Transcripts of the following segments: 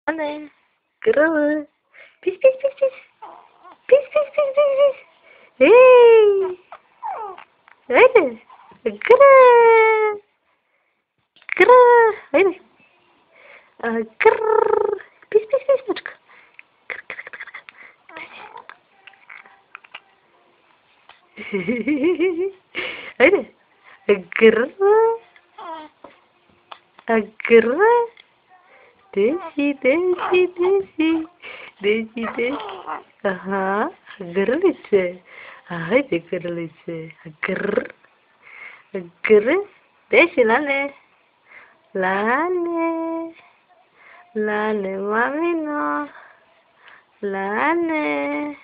안에 그러면 피스피스피스 피스피스피스 에이 아이들 그래 그래 아이들 그래 피스피스피스 맞을까 아이들 그래 그래 Desi. Aha, gerlice. Haydi gerlice. Ger, ger. Desi lale. Lale. Lale, mami no. Lale.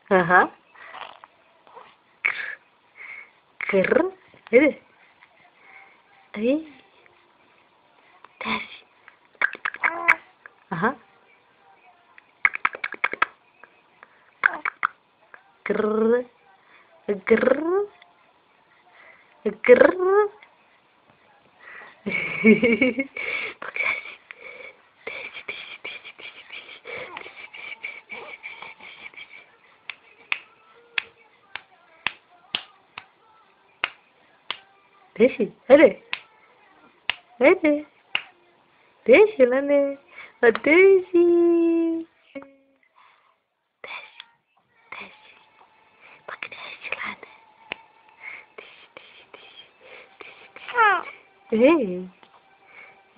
Aha. Ger. Haydi. Ay. Desi. Aha. Grrr, grrr, grrr. Desi, hadi. Hadi. Desi lan ne? Desi. Bak Desi lan. Desi.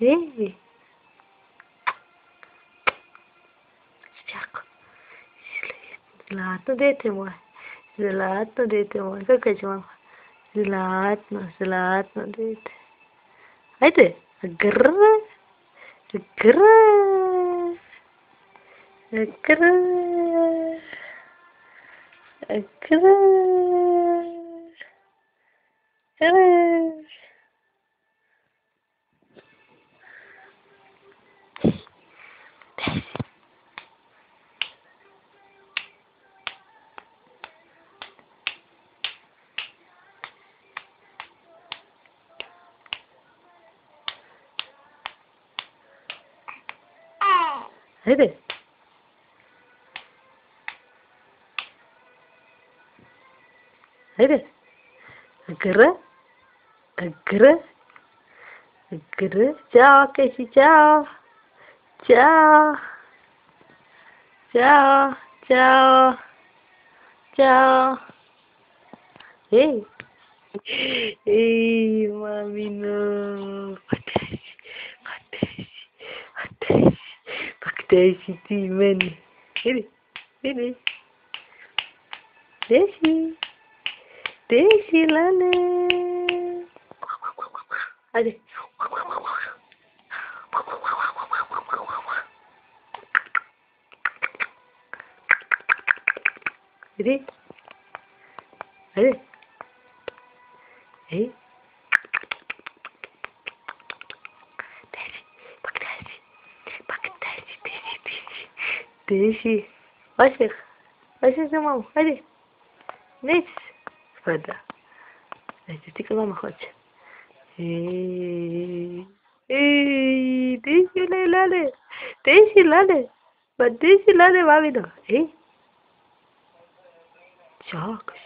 Hey. Sıcak. Ziraat mı dete mi? Ziraat mı dete mi? Kakacığım. Ziraat mı dete? Haydi. Grrr. Grrr. Grrr. Grrr. Grrr. Haydi. Haydi. Grrr. Grrr. Grrr. Ciao, Casey. Ciao. Ciao. Ciao. Ciao. Ciao. Hey. Hey, mami no. Desi temen. Hadi. Hadi. Desi lale. Hadi. Hadi. Hadi. Hey. Desi. Başak. Başak tamam. Hadi. Neyse. Fada. Neyse tika mama hoca. Hey. Hey. Desi lale. Desi lale. But desi lale mami no. Hey. Çok.